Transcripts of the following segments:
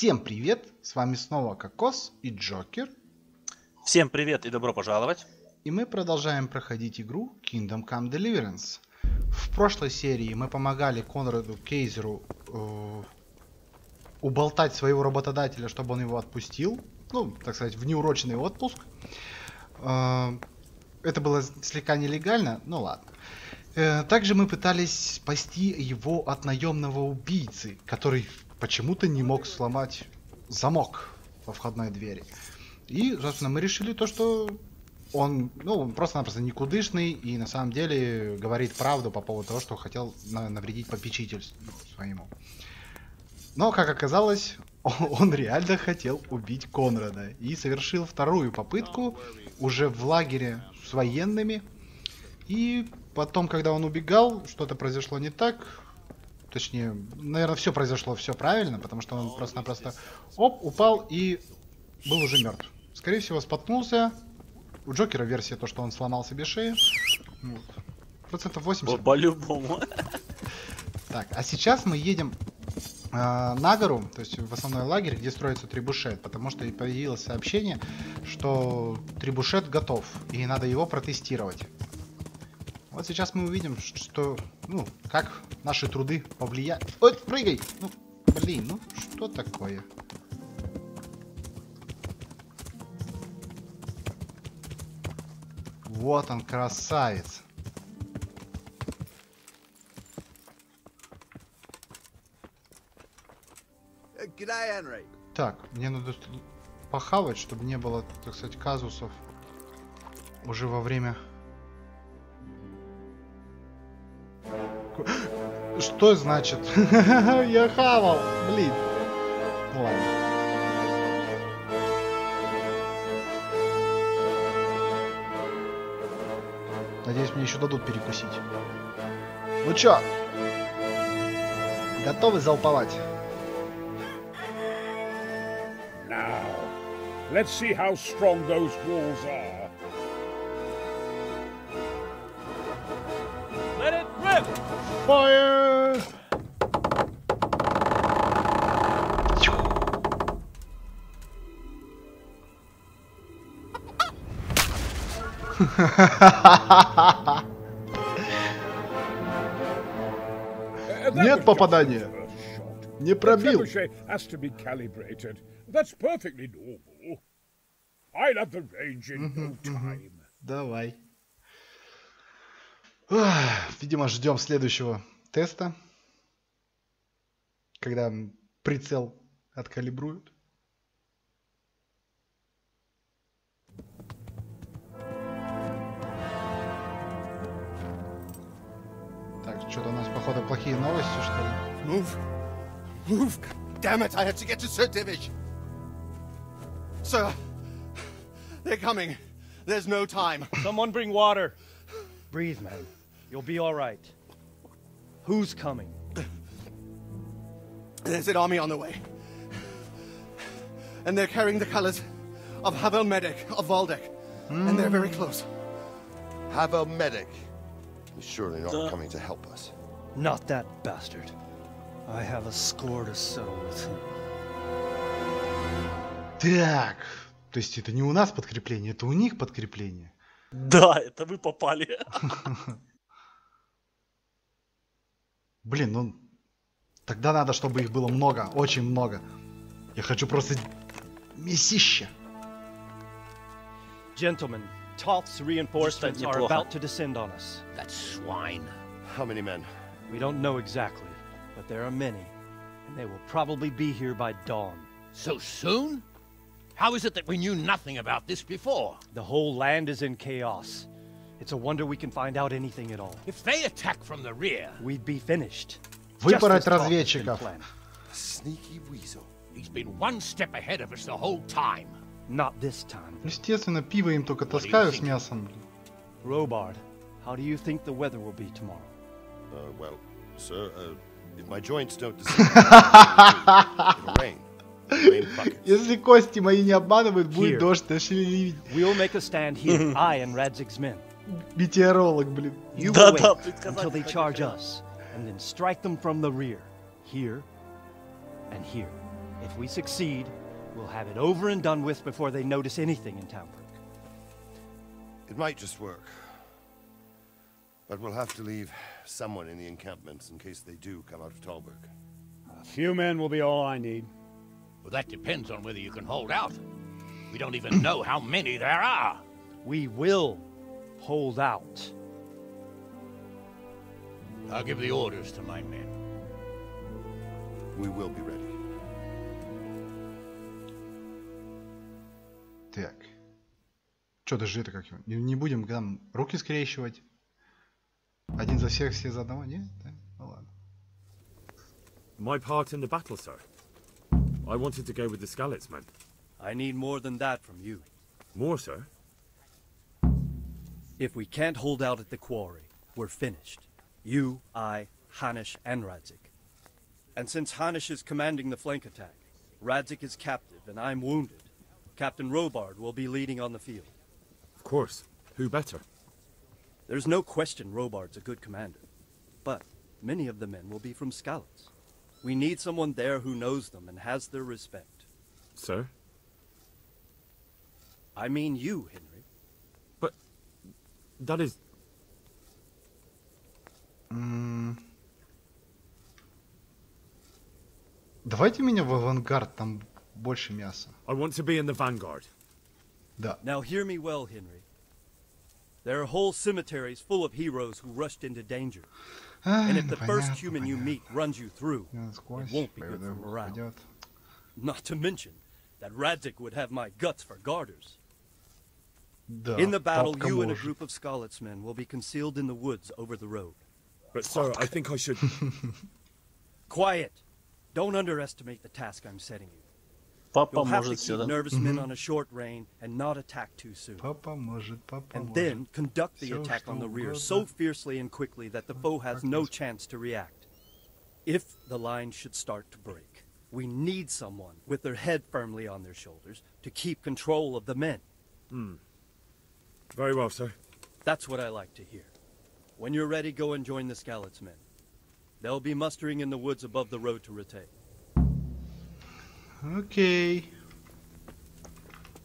Всем привет, с вами снова Кокос и Джокер. Всем привет и добро пожаловать. И мы продолжаем проходить игру Kingdom Come Deliverance. В прошлой серии мы помогали Конраду Кейзеру уболтать своего работодателя, чтобы он его отпустил. Ну, так сказать, в неуроченный отпуск. Это было слегка нелегально, ну ладно. Также мы пытались спасти его от наемного убийцы, который почему-то не мог сломать замок во входной двери. И, собственно, мы решили то, что он, он просто-напросто никудышный и на самом деле говорит правду по поводу того, что хотел навредить попечительству своему. Но, как оказалось, он реально хотел убить Конрада и совершил вторую попытку уже в лагере с военными. И потом, когда он убегал, что-то произошло не так. Точнее, наверное, все произошло все правильно, потому что он просто-напросто упал и был уже мертв. Скорее всего, споткнулся. У Джокера версия то, что он сломал себе шею. Вот. Процентов 80. По-любому. Так, а сейчас мы едем на гору, то есть в основной лагерь, где строится требушет, потому что появилось сообщение, что требушет готов, и надо его протестировать. Вот сейчас мы увидим, что, как наши труды повлияют. Ой, прыгай! Ну, блин, что такое? Вот он, красавец. Так, мне надо похавать, чтобы не было, так сказать, казусов уже во время... Что значит? Я хавал, блин. Ну ладно. Надеюсь, мне еще дадут перекусить. Ну чё? Готовы залповать? Now, let's see how strong those walls are. Let it rip! Fire! Нет попадания. Не пробил. Давай. Видимо, ждем следующего теста, когда прицел откалибруют. Так, что-то у нас, походу, плохие новости, что ли? Move! Damn it, I have to get to Sir Divish! Sir, they're coming. There's no time. Someone bring water. Breathe, man. You'll be all right. Who's coming? There's an army on the way. And they're carrying the colors of Havel Medic of Valdek. And they're very close. Havel Medic. He's surely not coming to help us. Not that bastard. I have a score to settle with him. Так, то есть это не у нас подкрепление, это у них подкрепление. Да, это вы попали. Блин, тогда надо, чтобы их было много, очень много. Я хочу просто месище. Gentlemen, Toth's reinforcements are about to descend on us. That swine. How many men? We don't know exactly, but there are many, and they will probably be here by dawn. So soon? How is it that we knew nothing about this before? The whole land is in chaos. It's a wonder we can find out anything at all. If they attack from the rear, we'd be finished. Выпороть разведчиков. Sneaky weasel. He's been one step ahead of us the whole time. Not this time. Естественно, пиво им только таскаю с мясом. Robard, how do you think the weather will be tomorrow? Well, sir, if my joints don't it'll rain. Если кости мои не обманывают, будет дождь, We'll make a stand here, I and Radzig's men. Метеоролог, блин. You will wait until they charge us, and then strike them from the rear. Here and here. If we succeed, we'll have it over and done with before they notice anything in Townburg. It might just work. But we'll have to leave someone in the encampments in case they do come out of Talberg. A few men will be all I need. Well, that depends on whether you can hold out. We don't even know how many there are. We will hold out. I'll give the orders to my men. We will be ready. Так. Что даже это как его? Не будем там руки скрещивать. Один за всех, все за одного? Нет? Да? Ну ладно. My part in the battle, sir. I wanted to go with the Skalitz men. I need more than that from you. More, sir? If we can't hold out at the quarry, we're finished. You, I, Hanish, and Radzik. And since Hanish is commanding the flank attack, Radzik is captive and I'm wounded, Captain Robard will be leading on the field. Of course. Who better? There's no question Robard's a good commander, but many of the men will be from Skalitz. We need someone there who knows them and has their respect. Sir? I mean you, Henry. But that is... Давайте меня в авангард, там больше мяса. I want to be in the vanguard. Да. Now hear me well, Henry. There are whole cemeteries full of heroes who rushed into danger. And if the first human you meet runs you through, it won't be good for morale. Not to mention that Radzik would have my guts for garters. Да, In the battle, папка you and a может. group of Skalitz men will be concealed in the woods over the road. But sir, I think I should... Quiet! Don't underestimate the task I'm setting you. Папа You'll have to может keep сюда. nervous men on a short rein and not attack too soon. Папа может, папа And может. then conduct the Всё, attack что on the rear угодно. so fiercely and quickly that the foe has no chance to react. If the line should start to break, we need someone with their head firmly on their shoulders to keep control of the men. Very well, sir. That's what I like to hear. When you're ready, go and join the Skalitz men. They'll be mustering in the woods above the road to Retay. Окей.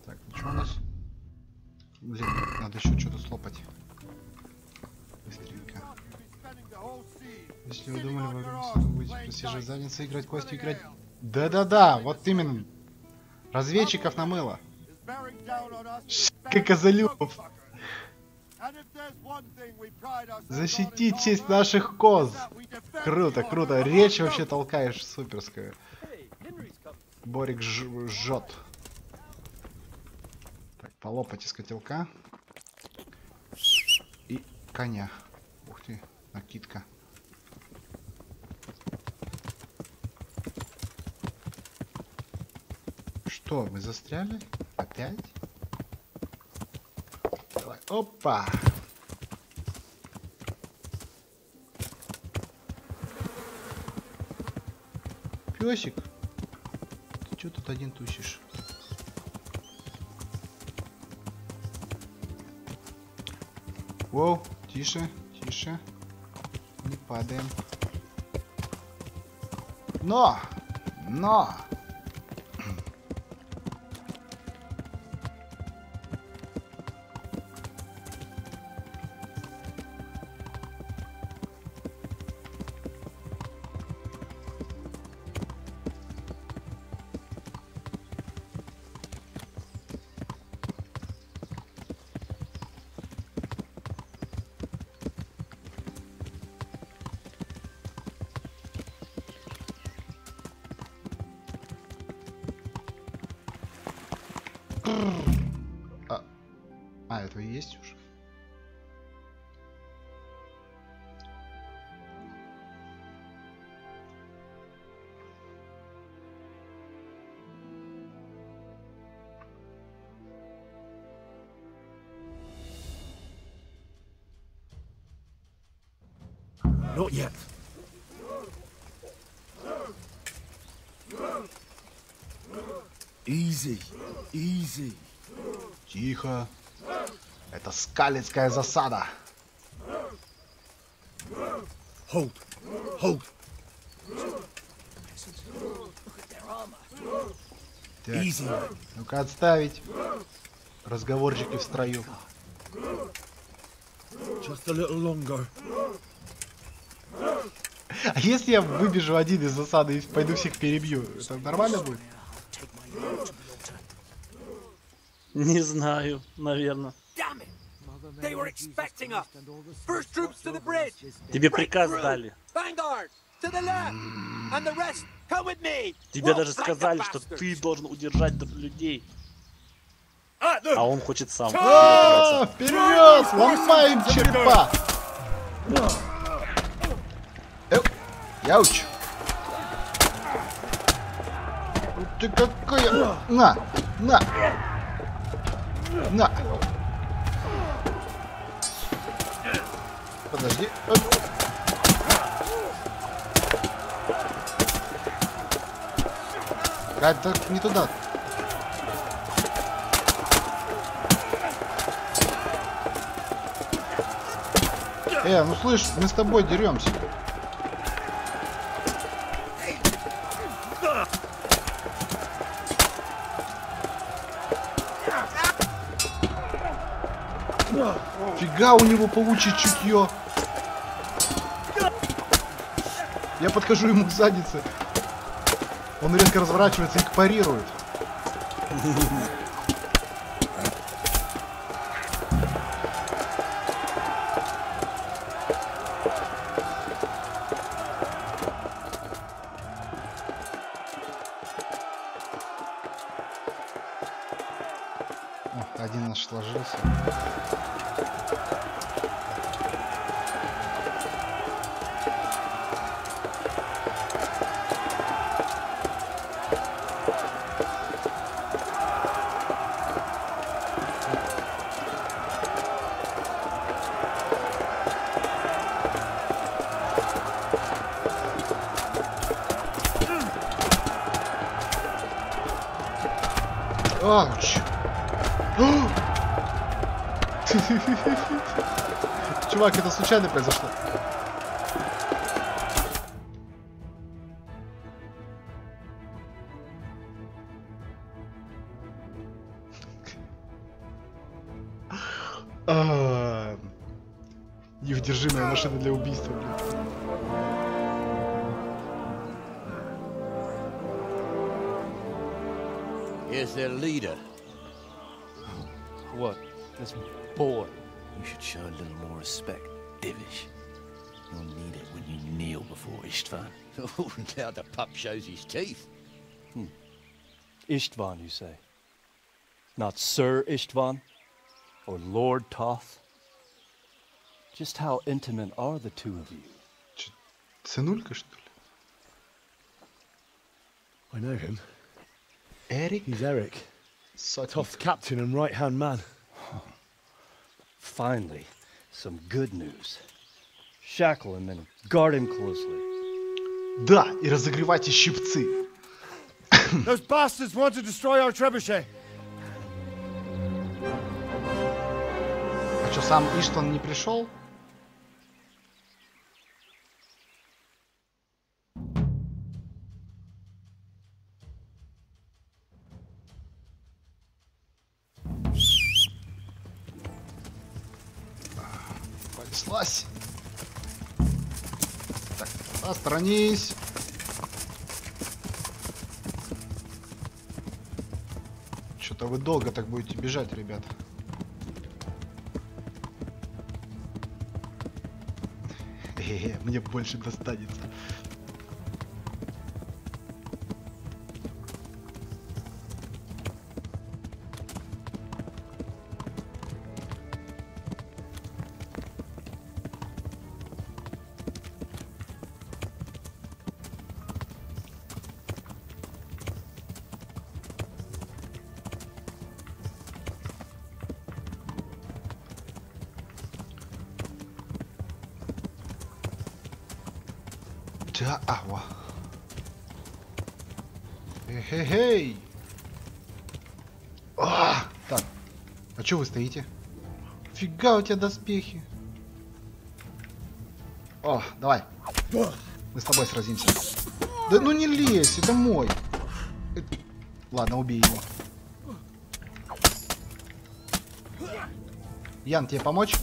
Так, ну что у нас? Блин, надо еще что-то слопать. Быстренько. Если вы думали, вы будете просиживать задницу, играть кости, играть... Да-да-да, вот именно. Разведчиков намыло. Как козылюков. Защитить честь наших коз. Круто, круто. Речь вообще толкаешь суперская. Борик жжет. Так, полопать из котелка. И коня. Ух ты, накидка. Что, мы застряли? Опять? Давай, опа! Песик, ты что тут один тусишь? Воу, тише, тише. Не падаем. Но! Этого есть уже. Not yet. Easy, easy. Тихо. Это скалицкая засада. Hold, hold. Так, ну-ка отставить. Разговорчики в строю. Just a little longer. А если я выбежу один из засады и пойду всех перебью, это нормально будет? Не знаю, наверное. Тебе приказ дали. Тебе даже сказали, что ты должен удержать людей. А он хочет сам. Вперед! Ломаем черепа! Яуч! Ты какая... На! На! На! Подожди. Это не туда. Ну слышь, мы с тобой деремся. Фига у него получит чутье. Я подхожу ему к заднице. Он резко разворачивается и парирует. Один наш сложился. Ауч! Чувак, это случайно произошло. Неудержимая машина для убийства, блин. Here's their leader. What? This boy? You should show a little more respect, Divish. You'll need it when you kneel before Istvan. Oh, now the pup shows his teeth. Istvan, you say? Not Sir Istvan? Or Lord Toth? Just how intimate are the two of you? Сынулька, что ли? I know him. Eric? He's Eric. Toth's captain and right-hand man. Finally, some good news. Shackle him and guard him closely. Да, и разогревайте щипцы. Those bastards want to destroy our trebuchet. А что, сам Иштван не пришел? Понеслась. Так, отстранись. Что-то вы долго так будете бежать, ребята. Мне больше достанется. Да, ава. Эй-хей-хей. Так, а чё вы стоите? Фига у тебя доспехи. О, давай. Мы с тобой сразимся. Да ну не лезь, это мой. Ладно, убей его. Ян, тебе помочь?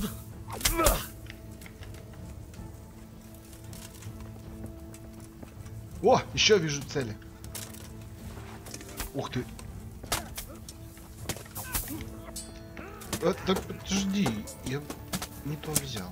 О, еще вижу цели. Ух ты. Так подожди, я не то взял.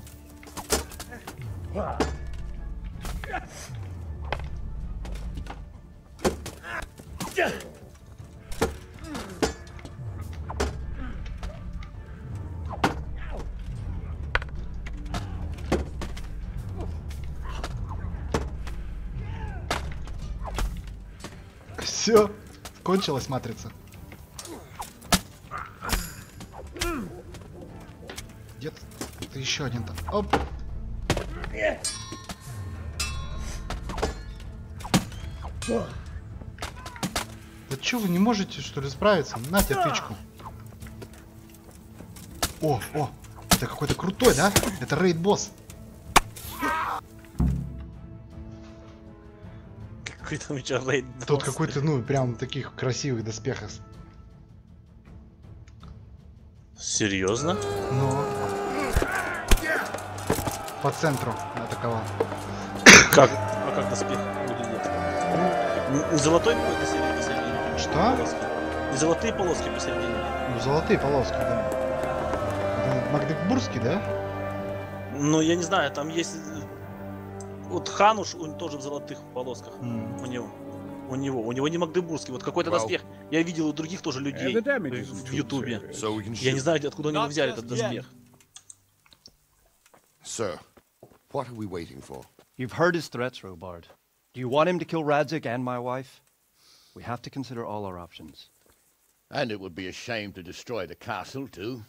Все, кончилась матрица. Где-то еще один там. Оп. Да что, вы не можете, что ли, справиться? Нате тычку. О, это какой-то крутой, да? Это рейд-босс. Какой там еще рейд-босс? Тут какой-то, ну, прям таких красивых доспехов. Серьезно? Ну. По центру атаковал. Как? А как доспех выглядит? Не золотой посередине? Что? Не золотые полоски посередине? Ну, золотые полоски, да. Это магдебургский, да? Ну, я не знаю, там есть... Вот Хануш, он тоже в золотых полосках. У него не магдебургский. Вот какой-то доспех. Я видел у других тоже людей в Ютубе. Я не знаю, откуда они взяли этот доспех. Sir, what are we waiting for? You've heard his threats, Robard. Do you want him to kill Radzig and my wife? We have to consider all our options. And it would be a shame to destroy the castle, too.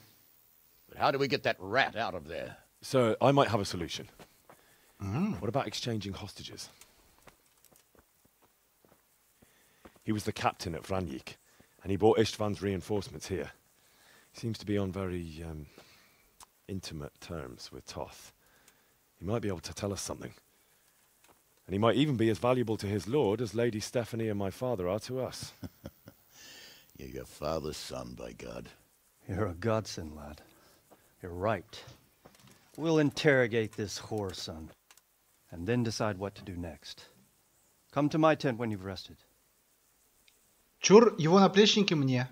But how do we get that rat out of there? So, I might have a solution. What about exchanging hostages? He was the captain at Vranjik, and he brought Istvan's reinforcements here. He seems to be on very, intimate terms with Toth. He might be able to tell us something. And he might even be as valuable to his lord as Lady Stephanie and my father are to us. You're your father's son, by God. You're a godsend, lad. You're right. We'll interrogate this whore son, and then decide what to do next. Come to my tent when you've rested. Чур, его наплечники мне.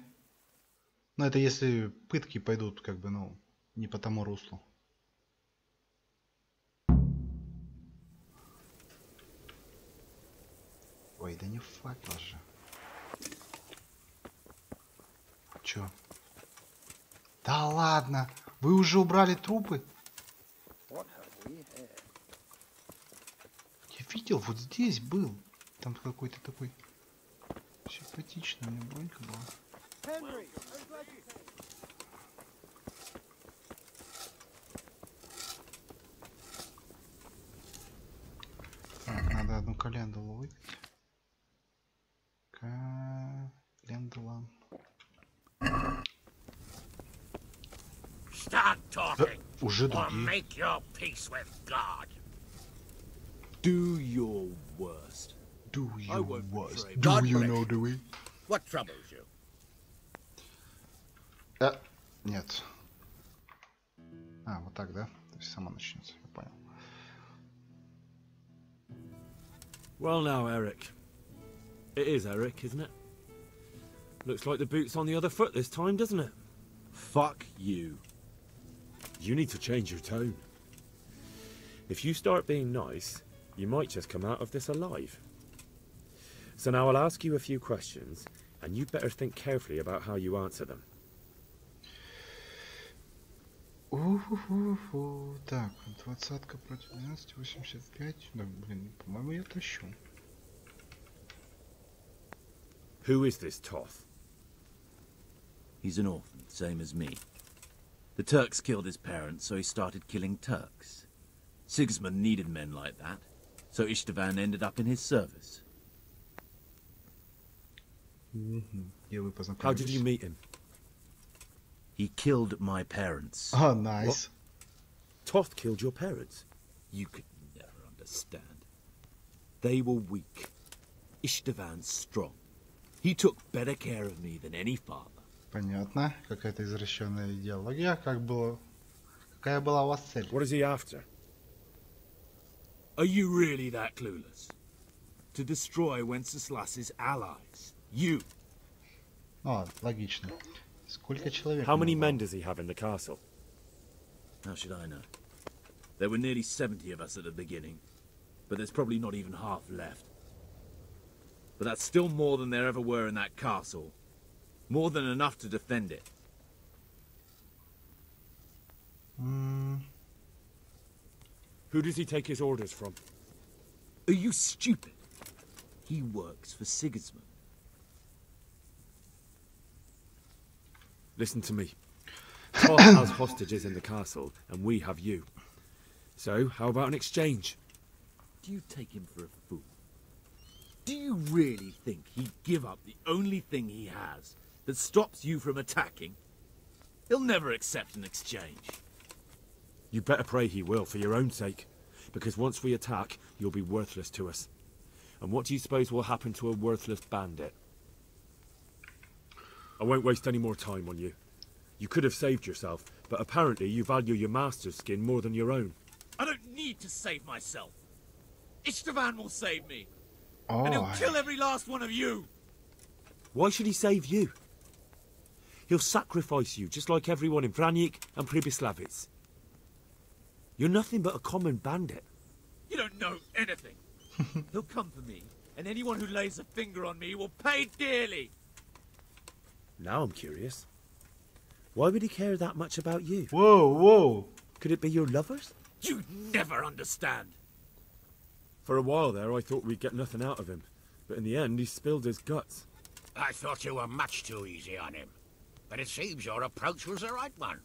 Но это если пытки пойдут, как бы, ну, не по тому руслу. Ой, да не факел же. Чё? Да ладно, вы уже убрали трупы? Я видел, вот здесь был. Там какой-то такой симпатичный, у меня бронька была. Надо одну календулу выпить. Календула. Уже другие. Do your worst. Do your worst. Do you know the way? What troubles you? Нет. Вот так, да? То есть сама начнется, я понял. Well now, Eric. It is Eric, isn't it? Looks like the boot's on the other foot this time, doesn't it? Fuck you. You need to change your tone. If you start being nice, you might just come out of this alive. So now I'll ask you a few questions, and you better think carefully about how you answer them. Так, 20-ка против 12, 85. Да, блин, по-моему, я тащу. Who is this Toth? He's an orphan, same as me. The Turks killed his parents, so he started killing Turks. Sigismund needed men like that, so Istvan ended up in his service. How did you meet him? He killed my parents. Oh, nice. What? Toth killed your parents? You could never understand. They were weak. Istvan's strong. He took better care of me than any father. Понятно. Какая-то извращенная идеология. Какая была у вас цель? What is he after? Are you really that clueless? To destroy Wenceslas's allies. You. Логично. Сколько человек? How many men does he have in the castle? How should I know? There were nearly 70 of us at the beginning, but there's probably not even half left. But that's still more than there ever were in that castle. More than enough to defend it. Who does he take his orders from? Are you stupid? He works for Sigismund. Listen to me. Toth has hostages in the castle, and we have you. So, how about an exchange? Do you take him for a fool? Do you really think he'd give up the only thing he has that stops you from attacking? He'll never accept an exchange. You better pray he will, for your own sake. Because once we attack, you'll be worthless to us. And what do you suppose will happen to a worthless bandit? I won't waste any more time on you. You could have saved yourself, but apparently you value your master's skin more than your own. I don't need to save myself. Istvan will save me. And he'll kill every last one of you. Why should he save you? He'll sacrifice you, just like everyone in Vranic and Pribyslavitz. You're nothing but a common bandit. You don't know anything. He'll come for me, and anyone who lays a finger on me will pay dearly. Now I'm curious. Why would he care that much about you? Whoa. Could it be your lovers? You never understand. For a while there, I thought we'd get nothing out of him. But in the end, he spilled his guts. I thought you were much too easy on him. But it seems your approach was the right one.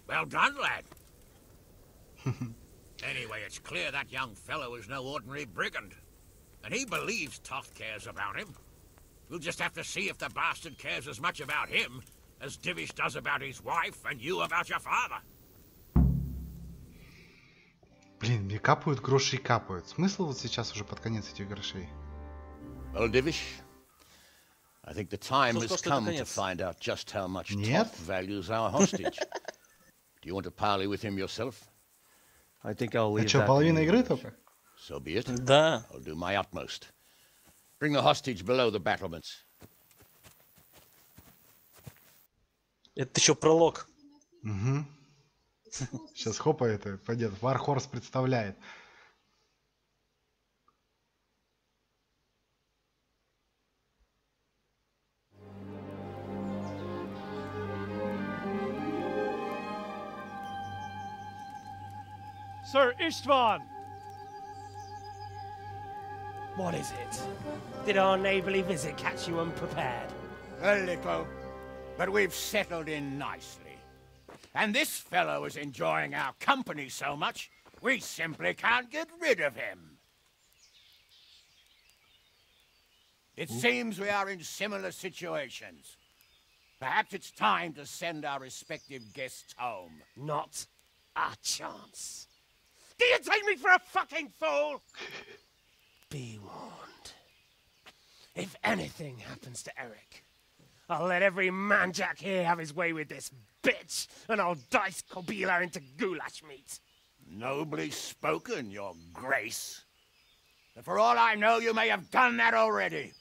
Well done, lad. Anyway, it's clear that young fellow is no ordinary brigand. And he believes Toth cares about him. We'll just have to see if the bastard cares as much about him as Divish does about his wife and you about your father. Блин, мне капают гроши и капают. Смысл вот сейчас уже под конец этих грошей? Well, Divish, I think the time has come to find out just how much Toth values our hostage. Do you want to parley with him yourself? I think I'll leave that. Что, половина игры только? So be it. Да. I'll do my utmost. Bring the hostage below the battlements. Это еще пролог. Угу. Сейчас хопа это пойдет. Вархорс представляет. Sir Istvan! What is it? Did our neighbourly visit catch you unprepared? A little, but we've settled in nicely. And this fellow is enjoying our company so much, we simply can't get rid of him. It seems we are in similar situations. Perhaps it's time to send our respective guests home. Not a chance. Do you take me for a fucking fool? Be warned. If anything happens to Eric, I'll let every manjack here have his way with this bitch, and I'll dice Kobila into goulash meat. Nobly spoken, your grace. But for all I know, you may have done that already.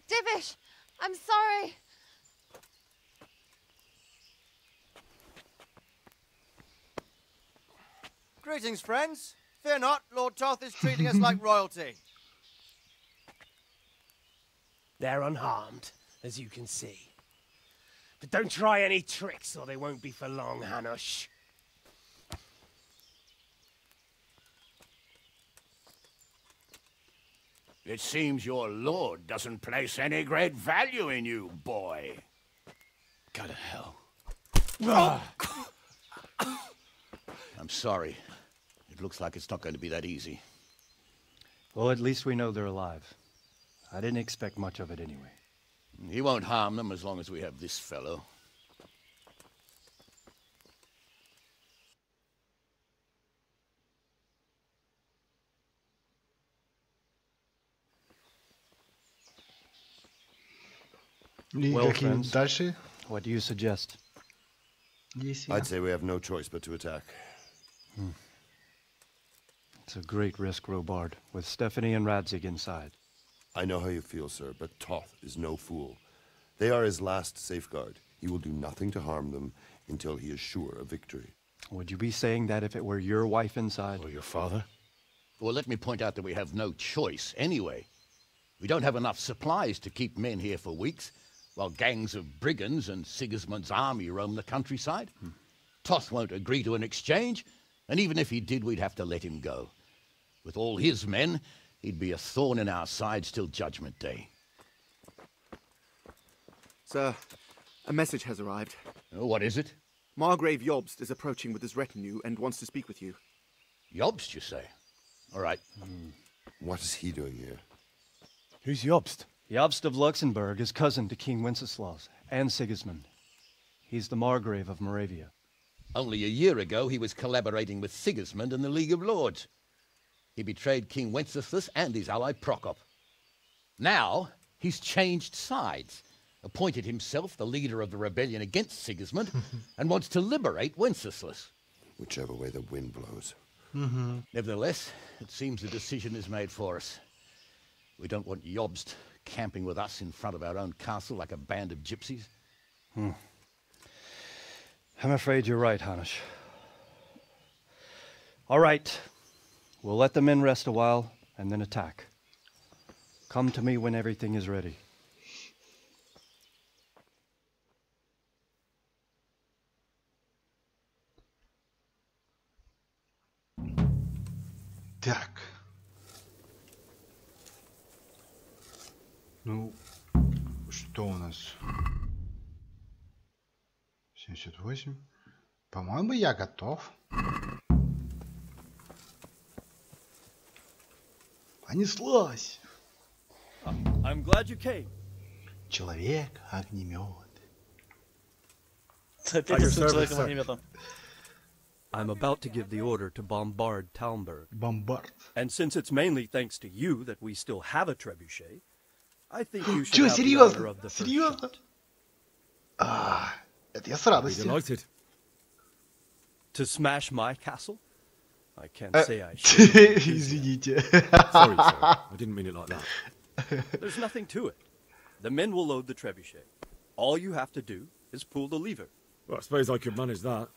Divish, I'm sorry. Greetings, friends. Fear not, Lord Toth is treating us like royalty. They're unharmed, as you can see. But don't try any tricks, or they won't be for long, Hanush. It seems your lord doesn't place any great value in you, boy. Go to hell. I'm sorry. It looks like it's not going to be that easy. Well, at least we know they're alive. I didn't expect much of it anyway. He won't harm them as long as we have this fellow. Well, friends, дальше? What do you suggest? I'd say we have no choice but to attack. It's a great risk, Robard, with Stephanie and Radzig inside. I know how you feel, sir, but Toth is no fool. They are his last safeguard. He will do nothing to harm them until he is sure of victory. Would you be saying that if it were your wife inside? Or your father? Well, let me point out that we have no choice anyway. We don't have enough supplies to keep men here for weeks, while gangs of brigands and Sigismund's army roam the countryside. Toth won't agree to an exchange, and even if he did, we'd have to let him go. With all his men, he'd be a thorn in our sides till Judgment Day. Sir, a message has arrived. Oh, what is it? Margrave Jobst is approaching with his retinue and wants to speak with you. Jobst, you say? All right. What is he doing here? Who's Jobst? Jobst of Luxembourg is cousin to King Wenceslaus and Sigismund. He's the Margrave of Moravia. Only a year ago, he was collaborating with Sigismund and the League of Lords. He betrayed King Wenceslas and his ally Prokop. Now, he's changed sides, appointed himself the leader of the rebellion against Sigismund, and wants to liberate Wenceslas. Whichever way the wind blows. Nevertheless, it seems the decision is made for us. We don't want Jobst camping with us in front of our own castle like a band of gypsies. I'm afraid you're right, Hanish. All right. We'll let the men rest a while and then attack. Come to me when everything is ready. Так. Ну, что у нас? 78. По-моему, я готов. Понеслась. I'm glad you came. Человек-огнемет. I'm about to give the order to bombard Talmberg. Bombard. And since it's mainly thanks to you that we still have a trebuchet, I think you should Чё, have the honor of серьезно? the first Серьезно? shot. Это я с радостью. Delighted. To smash my castle? I can't say I should. Извините. Sorry, sir. I didn't mean it like that. There's nothing to it. The men will load the trebuchet. All you have to do is pull the lever. Well, I suppose I could manage that.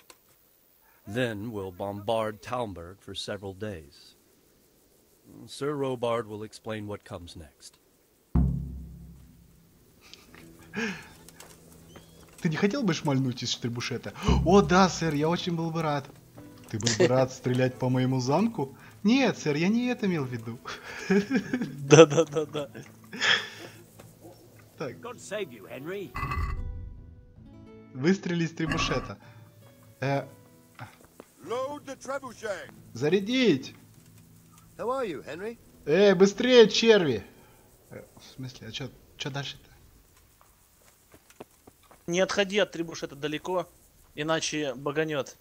Then we'll bombard Talmberg for several days. Sir Robard will explain what comes next. Ты не хотел бы шмальнуть из требушета? О, да, сэр, я очень был бы рад. Ты был бы рад стрелять по моему замку? Нет, сэр, я не это имел в виду. Да. Так. God save you, Henry. Выстрели из требушета. Load the trebuchet. Зарядить! How are you, Henry? Быстрее, черви! В смысле, а чё дальше-то? Не отходи от требушета далеко, иначе баганет.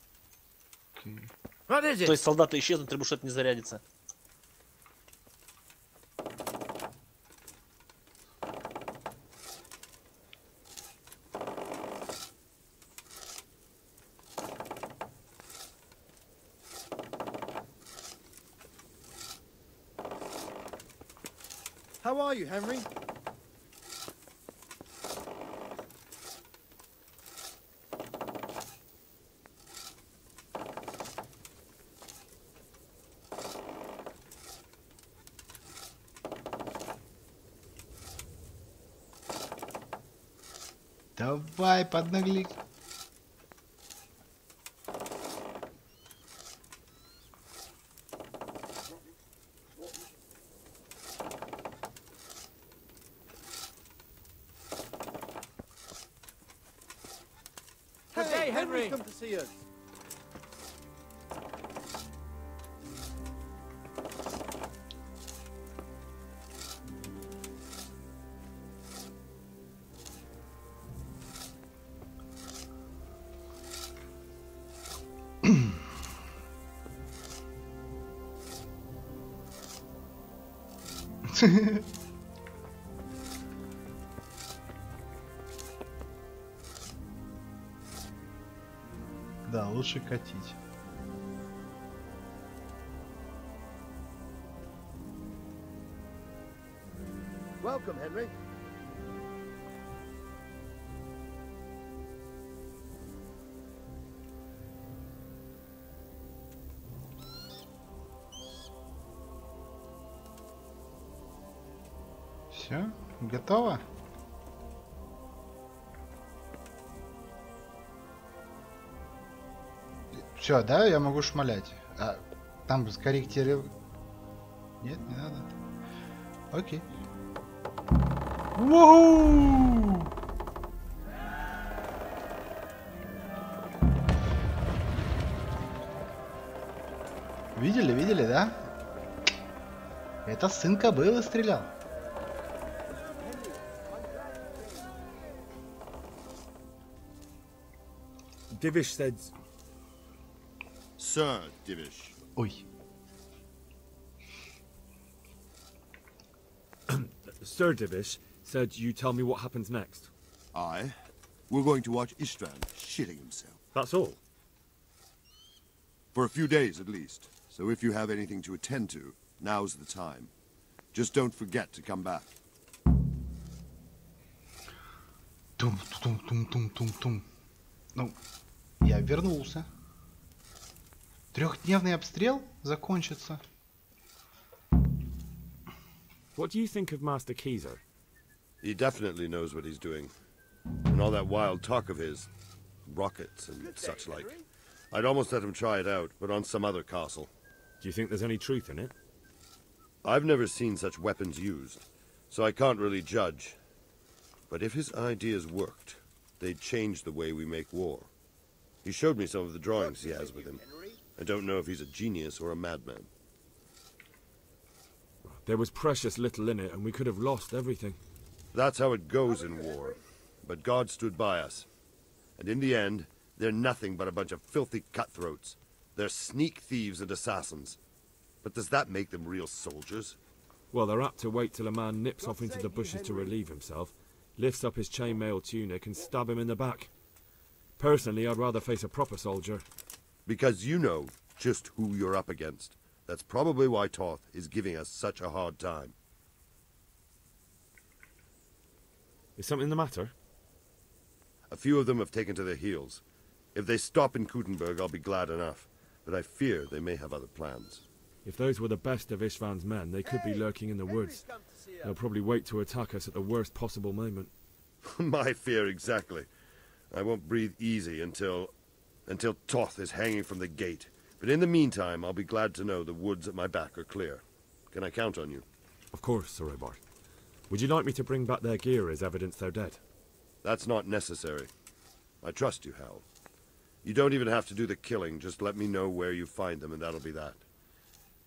То есть солдаты исчезнут, требушет не зарядится. How are you, Henry? Давай, поднагли. Hey, Henry's come to see us. Да, лучше катить. Welcome, Henry. Все, готово? Все, да, я могу шмалять. А там скорректировать. Нет, не надо. Окей. Воу! Видели, видели, да? Это сын кобылы стрелял. Divish said... Sir Divish. Oi. Sir Divish said you tell me what happens next. Aye. We're going to watch Istvan shitting himself. That's all? For a few days at least. So if you have anything to attend to, now's the time. Just don't forget to come back. Тум-тум-тум-тум-тум-тум. Ну, я вернулся. Трехдневный обстрел закончится. What do you think of Master Keyser? He definitely knows what he's doing. And all that wild talk of his, rockets and such like. I'd almost let him try it out, but on some other castle. Do you think there's any truth in it? I've never seen such weapons used, so I can't really judge. But if his ideas worked, they'd change the way we make war. He showed me some of the drawings he has with him. I don't know if he's a genius or a madman. There was precious little in it, and we could have lost everything. That's how it goes in war. But God stood by us. And in the end, they're nothing but a bunch of filthy cutthroats. They're sneak thieves and assassins. But does that make them real soldiers? Well, they're apt to wait till a man nips off into the bushes to relieve himself, lifts up his chainmail tunic and stab him in the back. Personally, I'd rather face a proper soldier. Because you know just who you're up against. That's probably why Toth is giving us such a hard time. Is something the matter? A few of them have taken to their heels. If they stop in Kuttenberg, I'll be glad enough. But I fear they may have other plans. If those were the best of Istvan's men, they could be lurking in the woods. They'll probably wait to attack us at the worst possible moment. My fear exactly. I won't breathe easy until Toth is hanging from the gate. But in the meantime, I'll be glad to know the woods at my back are clear. Can I count on you? Of course, Sir Robert. Would you like me to bring back their gear as evidence they're dead? That's not necessary. I trust you, Hal. You don't even have to do the killing, just let me know where you find them and that'll be that.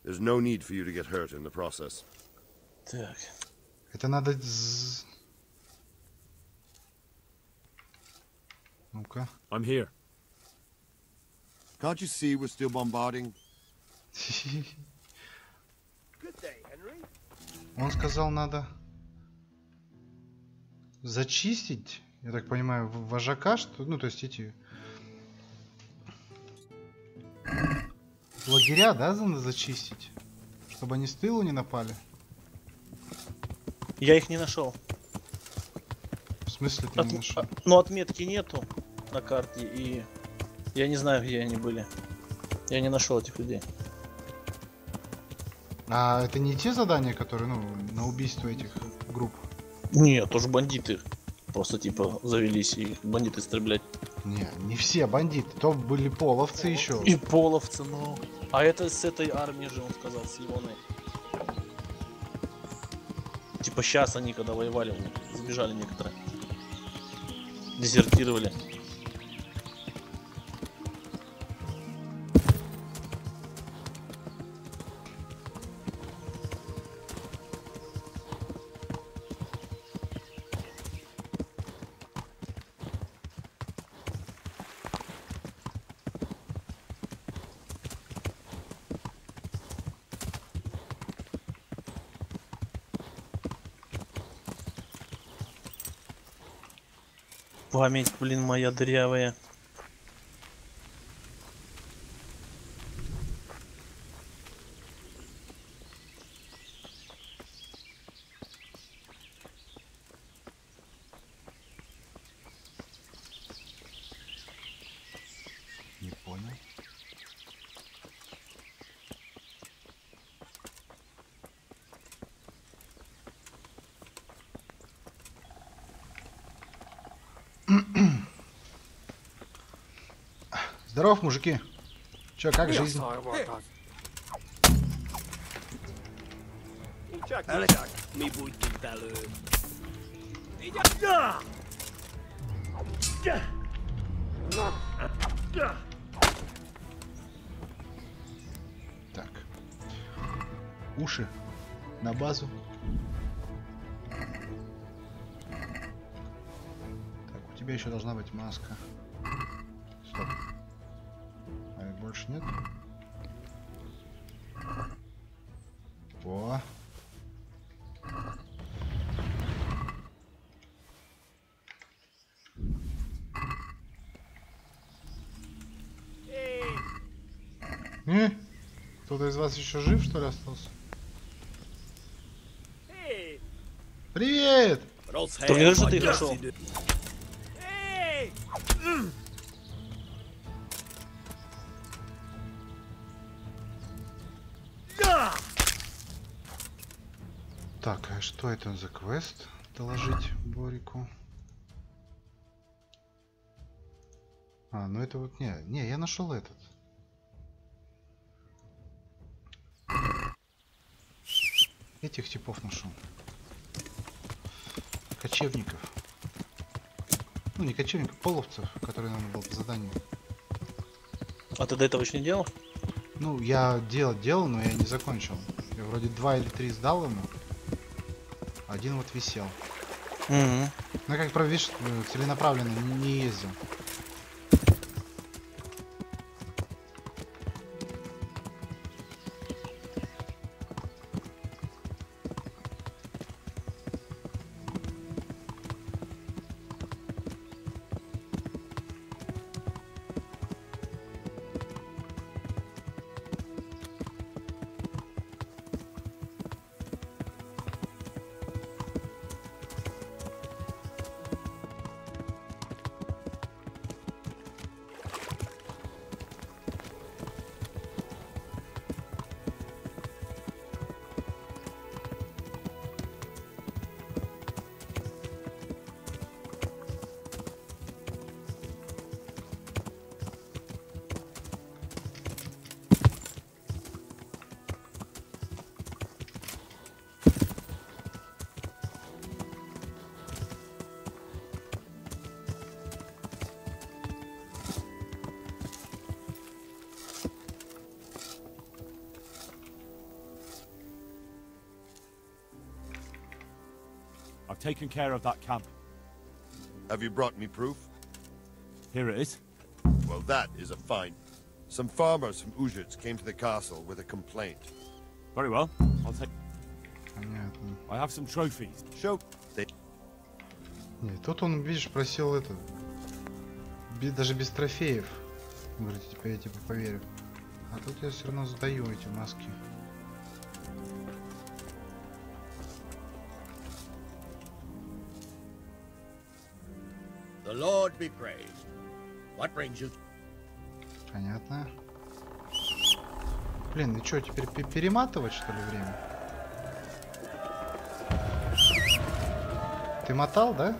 There's no need for you to get hurt in the process. Так. Это надо... Ну-ка. I'm here. Can't you see we're still bombarding? Он сказал, надо зачистить, я так понимаю, вожака, что, ну, то есть эти лагеря, да, надо зачистить, чтобы они с тылу не напали. Я их не нашел. В смысле ты не нашел? Ну, отметки нету на карте, и я не знаю, где они были. Я не нашел этих людей. А это не те задания, которые, ну, на убийство этих групп? Нет, тоже бандиты. Просто типа завелись и бандиты стрелять. Не все бандиты, то были половцы еще. И половцы, ну. А это с этой армии же, он сказал, с Ионой. Типа сейчас они, когда воевали, сбежали некоторые. Дезертировали. Память, блин, моя дырявая. Здоров, мужики. Чё, как жизнь? Так. Уши на базу. Так, у тебя еще должна быть маска. Стоп. А их больше нет? О. Кто-то из вас еще жив, что ли, остался? Привет! Кто мне что ты нашел? Так, а что это за квест? Доложить Борику. А, ну это вот не, я нашел этот. Этих типов нашел. Кочевников. Ну не кочевников, половцев, которые нам было по заданию. А ты до этого еще не делал? Ну, я делал, но я не закончил. Я вроде 2 или 3 сдал ему. Один вот висел. Ну, я как правило, видишь, целенаправленно не ездил. I've taken care of that camp. Have you brought me proof? Here it is. Well, that is a find. Some farmers from Uzhitz came to the castle with a complaint. Very well. I'll take... I have some trophies. Show. Нет, тут он, видишь, просил это... Даже без трофеев. Говорит, типа, я типа поверю. А тут я все равно задаю эти маски. The Lord be praised. What brings you? Понятно. Блин, ну что, теперь перематывать, что ли, время? Ты мотал, да?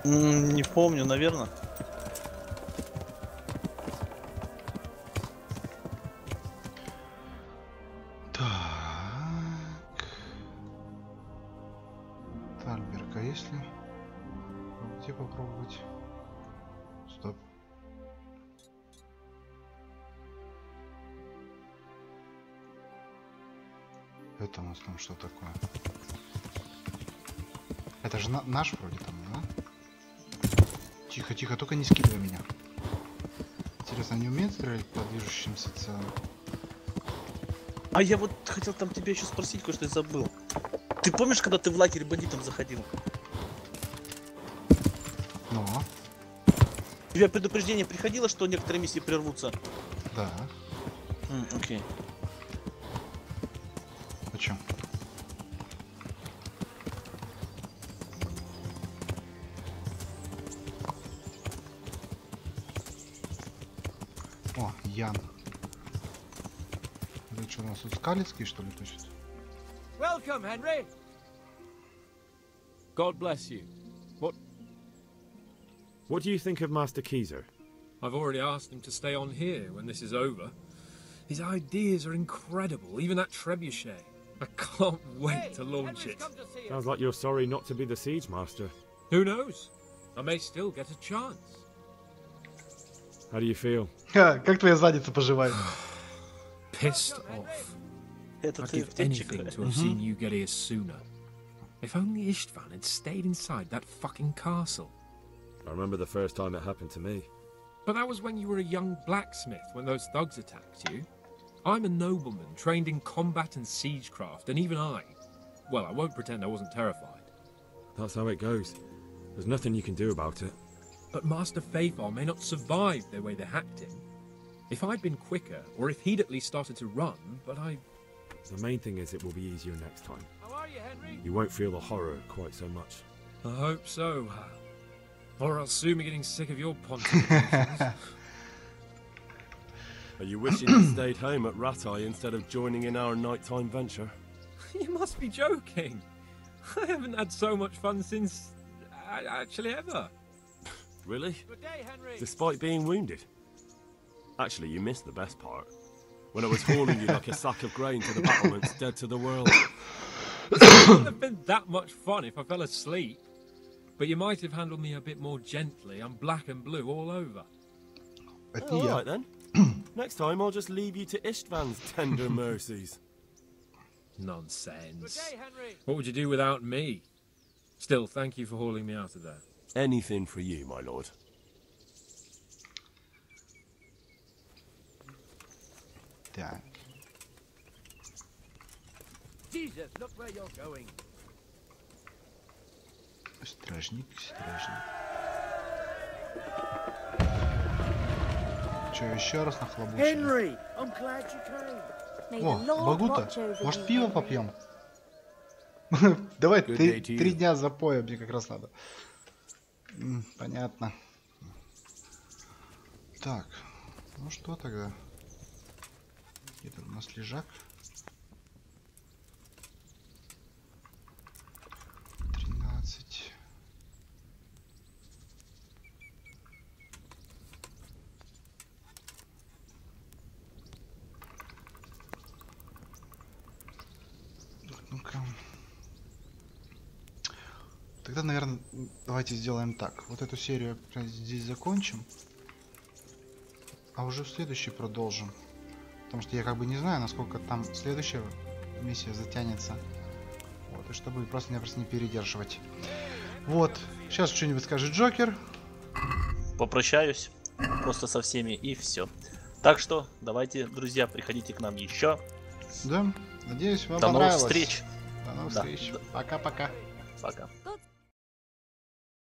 Не помню, наверное. Так. Тальберг, а если... Где попробовать? Стоп. Это у нас там что такое? Это же наш вроде там, да? Тихо, тихо, только не скидывай меня. Интересно, они умеют стрелять по движущимся целым? А я вот хотел там тебя еще спросить, кое-что я забыл. Ты помнишь, когда ты в лагерь бандитам заходил? Ну? У тебя предупреждение приходило, что некоторые миссии прервутся? Да. Окей. О чем? О, Ян. Это что, у нас тут Скалецкий, что ли, точит? Welcome, Henry. God bless you. What do you think of Master Keyser? I've already asked him to stay on here when this is over. His ideas are incredible, even that trebuchet. I can't wait to launch it. Sounds like you're sorry not to be the siege master. Who knows? I may still get a chance. How do you feel? Как твоя задница поживает? Pissed off. I'd give anything to have seen you get here sooner. If only Istvan had stayed inside that fucking castle. I remember the first time it happened to me. But that was when you were a young blacksmith, when those thugs attacked you. I'm a nobleman, trained in combat and siegecraft, and even I won't pretend I wasn't terrified. That's how it goes. There's nothing you can do about it. But Master Fafar may not survive the way they hacked him. If I'd been quicker, or if he'd at least started to run, but I... The main thing is it will be easier next time. How are you, Henry? You won't feel the horror quite so much. I hope so. Or I'll soon be getting sick of your pontifications. Are you wishing you stayed home at Ratai instead of joining in our nighttime venture? You must be joking. I haven't had so much fun since... actually ever. Really? Good day, Henry. Despite being wounded? Actually, you missed the best part. When I was hauling you like a sack of grain to the battlements, dead to the world. It wouldn't have been that much fun if I fell asleep. But you might have handled me a bit more gently. I'm black and blue all over. All right then. Next time I'll just leave you to Istvan's tender mercies. Nonsense. Good day, Henry. What would you do without me? Still, thank you for hauling me out of there. Anything for you, my lord. Так. Jesus, look where you're going. Стражник. Че, еще раз нахлобучили? О, Багута, может пиво попьем? Давай 3 дня запоя, мне как раз надо. Понятно. Так, ну что тогда? Это у нас лежак. 13. Ну-ка. Тогда, наверное, давайте сделаем так. Вот эту серию здесь закончим. А уже в следующей продолжим. Потому что я как бы не знаю, насколько там следующая миссия затянется. Вот, и чтобы просто-напросто не передерживать. Вот, сейчас что-нибудь скажет Джокер. Попрощаюсь просто со всеми и все. Так что, давайте, друзья, приходите к нам еще. Да, надеюсь, вам понравилось. До новых встреч. До новых встреч. Пока-пока. Пока.